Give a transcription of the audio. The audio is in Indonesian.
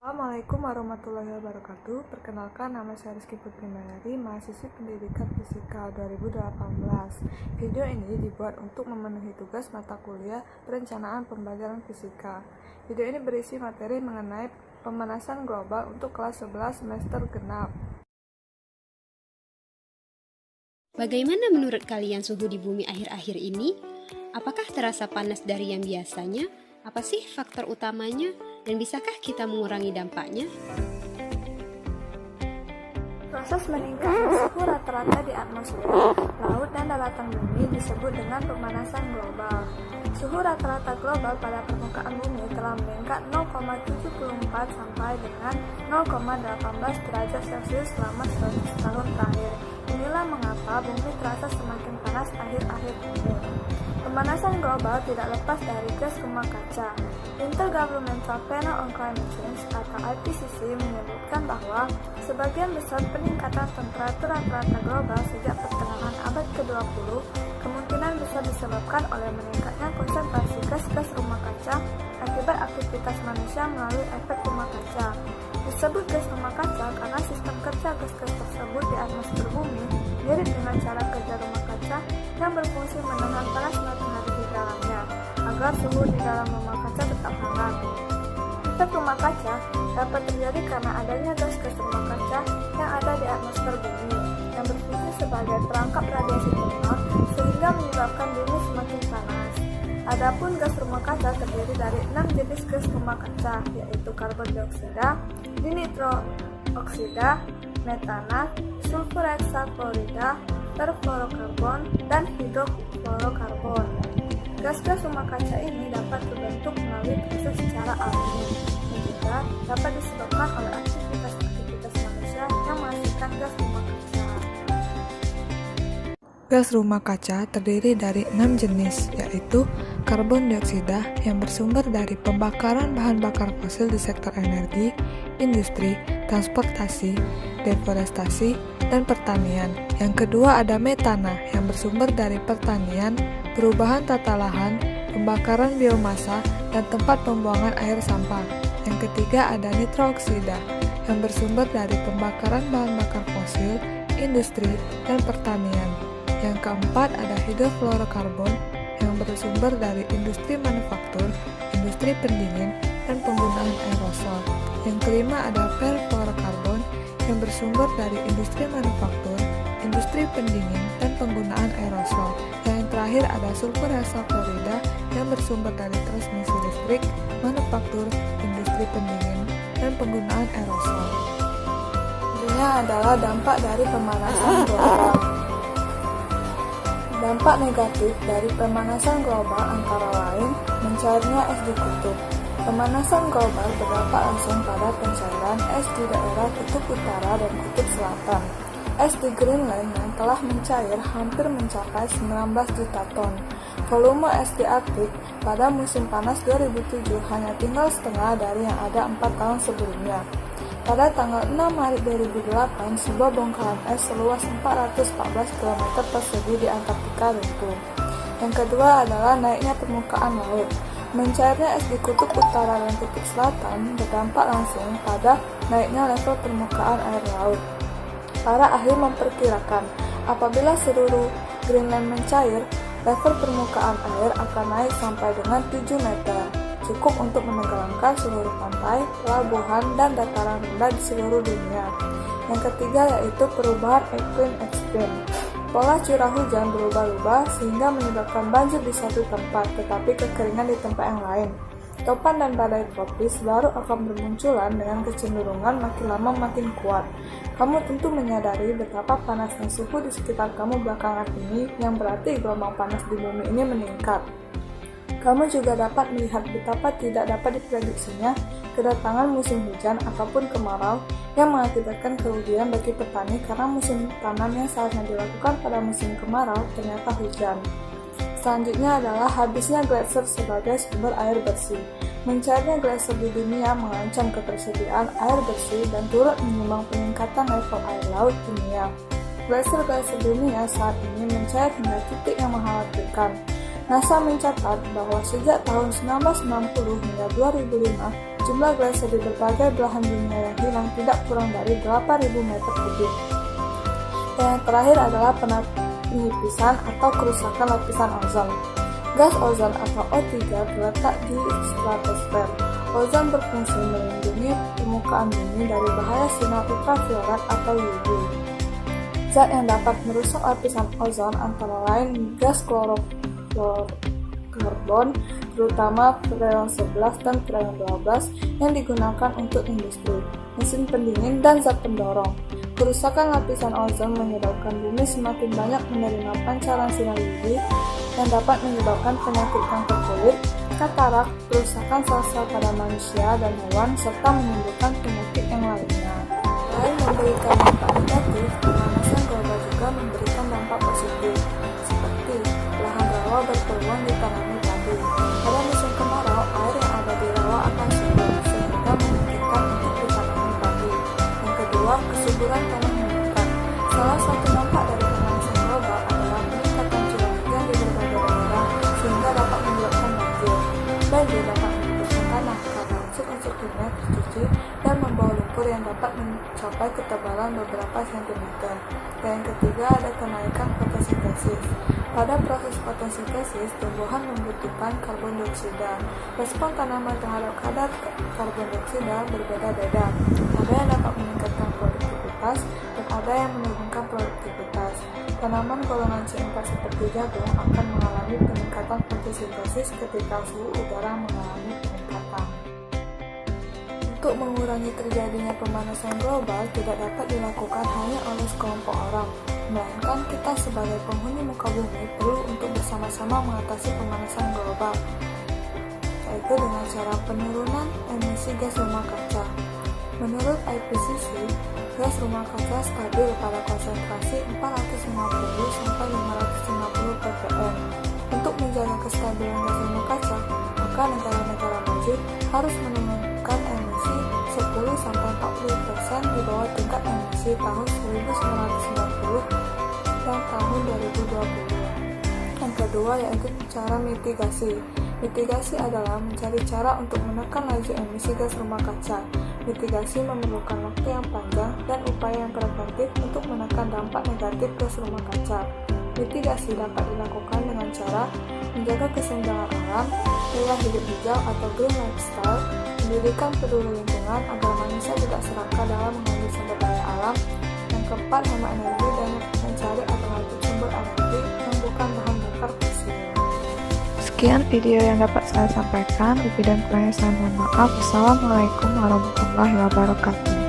Assalamualaikum warahmatullahi wabarakatuh. Perkenalkan, nama saya Rizky Putri Mayari, mahasiswi Pendidikan Fisika 2018. Video ini dibuat untuk memenuhi tugas mata kuliah Perencanaan Pembelajaran Fisika. Video ini berisi materi mengenai pemanasan global untuk kelas 11 semester genap. Bagaimana menurut kalian suhu di bumi akhir-akhir ini? Apakah terasa panas dari yang biasanya? Apa sih faktor utamanya? Dan bisakah kita mengurangi dampaknya? Proses meningkatnya suhu rata-rata di atmosfer, laut, dan daratan bumi disebut dengan pemanasan global. Suhu rata-rata global pada permukaan bumi telah meningkat 0,74 sampai dengan 0,18 derajat Celcius selama 100 tahun terakhir. Inilah mengapa bumi terasa semakin panas akhir-akhir ini. Pemanasan global tidak lepas dari gas rumah kaca. Intergovernmental Panel on Climate Change atau IPCC menyebutkan bahwa sebagian besar peningkatan temperatur rata-rata global sejak pertengahan abad ke-20 kemungkinan bisa disebabkan oleh meningkatnya konsentrasi gas-gas rumah kaca akibat aktivitas manusia melalui efek rumah kaca. Disebut gas rumah kaca karena sistem kerja gas-gas tersebut di atmosfer bumi mirip dengan cara kerja rumah kaca yang berfungsi menahan panas matahari di dalamnya agar suhu di dalam rumah kaca tetap hangat. Efek rumah kaca dapat terjadi karena adanya gas-gas rumah kaca yang ada di atmosfer bumi yang berfungsi sebagai perangkap radiasi thermal sehingga menyebabkan bumi semakin panas. Adapun gas rumah kaca terdiri dari 6 jenis gas rumah kaca, yaitu karbon dioksida, dinitrooksida, metana, sulfur heksaklorida, perfluorokarbon, dan hidrofluorokarbon. Gas-gas rumah kaca ini dapat terbentuk melalui proses secara alami dan juga dapat disebabkan oleh aktivitas manusia yang menghasilkan gas rumah kaca. Gas rumah kaca terdiri dari 6 jenis, yaitu karbon dioksida yang bersumber dari pembakaran bahan bakar fosil di sektor energi, industri, transportasi, deforestasi, dan pertanian. Yang kedua ada metana yang bersumber dari pertanian, perubahan tata lahan, pembakaran biomasa, dan tempat pembuangan air sampah. Yang ketiga ada nitrooksida yang bersumber dari pembakaran bahan bakar fosil, industri, dan pertanian. Yang keempat ada hidrofluorokarbon yang bersumber dari industri manufaktur, industri pendingin, dan penggunaan aerosol. Yang kelima ada perfluorokarbon yang bersumber dari industri manufaktur, industri pendingin, dan penggunaan aerosol. Yang terakhir ada sulfur heksaklorida yang bersumber dari transmisi listrik, manufaktur, industri pendingin, dan penggunaan aerosol. Ini adalah dampak dari pemanasan global. Dampak negatif dari pemanasan global antara lain mencairnya es di kutub. Pemanasan global berdampak langsung pada pencairan es di daerah kutub utara dan kutub selatan. Es di Greenland yang telah mencair hampir mencapai 19 juta ton. Volume es di Arktik pada musim panas 2007 hanya tinggal setengah dari yang ada 4 tahun sebelumnya. Pada tanggal 6 Maret 2008, sebuah bongkahan es seluas 414 km persegi di Antartika runtuh. Yang kedua adalah naiknya permukaan laut. Mencairnya es di kutub utara dan kutub selatan berdampak langsung pada naiknya level permukaan air laut. Para ahli memperkirakan apabila seluruh Greenland mencair, level permukaan air akan naik sampai dengan 7 meter. Cukup untuk menenggelamkan seluruh pantai, pelabuhan, dan dataran rendah di seluruh dunia. Yang ketiga yaitu perubahan iklim ekstrim. Pola curah hujan berubah-ubah sehingga menyebabkan banjir di satu tempat, tetapi kekeringan di tempat yang lain. Topan dan badai tropis baru akan bermunculan dengan kecenderungan makin lama makin kuat. Kamu tentu menyadari betapa panasnya suhu di sekitar kamu belakangan ini, yang berarti gelombang panas di bumi ini meningkat. Kamu juga dapat melihat betapa tidak dapat diprediksinya kedatangan musim hujan ataupun kemarau yang mengakibatkan kerugian bagi petani karena musim tanam yang seharusnya dilakukan pada musim kemarau ternyata hujan. Selanjutnya adalah habisnya gletser sebagai sumber air bersih. Mencairnya gletser di dunia mengancam ketersediaan air bersih dan turut menyumbang peningkatan level air laut dunia. Gletser-gletser dunia saat ini mencair hingga titik yang mengkhawatirkan. NASA mencatat bahwa sejak tahun 1990 hingga 2005, Jumlah glasir di berbagai belahan dunia yang hilang tidak kurang dari 8.000 meter kubik. Dan yang terakhir adalah penipisan atau kerusakan lapisan ozon. Gas ozon atau O3 terletak di stratosfer. Ozon berfungsi melindungi permukaan bumi dari bahaya sinar ultraviolet atau UV. Zat yang dapat merusak lapisan ozon antara lain gas klorofluorokarbon, terutama freon 11 dan freon 12 yang digunakan untuk industri, mesin pendingin, dan zat pendorong. Kerusakan lapisan ozon menyebabkan bumi semakin banyak menerima pancaran sinar UV yang dapat menyebabkan penyakit kanker kulit, katarak, kerusakan sel-sel pada manusia dan hewan, serta menimbulkan penyakit yang lainnya. Selain memberikan dampak negatif, pemanasan global juga memberikan dampak positif, seperti lahan rawa berpeluang ditanami padi. Pada musim kemarau, air yang ada di rawa akan subur, sehingga memungkinkan untuk ditanami padi. Yang kedua, kesuburan tanah meningkat. Salah satu dampak dari pemanasan global adalah peningkatan curah hujan di berbagai daerah, sehingga dapat menyebabkan banjir. Banjir dapat menyebabkan tanah karena unsur-unsur kimia tercuci dan membawa lumpur yang dapat mencapai ketebalan beberapa sentimeter. Dan yang ketiga ada kenaikan fotosintesis. Pada proses fotosintesis, tumbuhan membutuhkan karbon dioksida. Respon tanaman terhadap kadar karbon dioksida berbeda-beda. Ada yang dapat meningkatkan produktivitas dan ada yang menurunkan produktivitas. Tanaman golongan C4 seperti jagung akan mengalami peningkatan fotosintesis ketika suhu udara mengalami peningkatan. Untuk mengurangi terjadinya pemanasan global tidak dapat dilakukan hanya oleh sekelompok orang, melainkan kita sebagai penghuni muka bumi perlu untuk bersama-sama mengatasi pemanasan global, yaitu dengan cara penurunan emisi gas rumah kaca. Menurut IPCC, gas rumah kaca stabil pada konsentrasi 450 sampai 550 ppm. Untuk menjaga kestabilan gas rumah kaca, maka negara-negara maju harus menurunkan emisi 10 sampai 40% di bawah tingkat emisi tahun 1990 dan tahun 2020. Yang kedua yaitu cara mitigasi. Mitigasi adalah mencari cara untuk menekan laju emisi gas rumah kaca. Mitigasi memerlukan waktu yang panjang dan upaya yang preventif untuk menekan dampak negatif gas rumah kaca. Mitigasi dapat dilakukan dengan cara menjaga keseimbangan alam, gaya hidup hijau atau green lifestyle, pendidikan peduli lingkungan agar manusia tidak serakah dalam mengambil sumber daya alam. Yang keempat, hemat energi dan mencari alternatif sumber energi yang bukan bahan bakar fosil. Sekian video yang dapat saya sampaikan. Lebih dan kurangnya saya mohon maaf. Wassalamualaikum warahmatullahi wabarakatuh.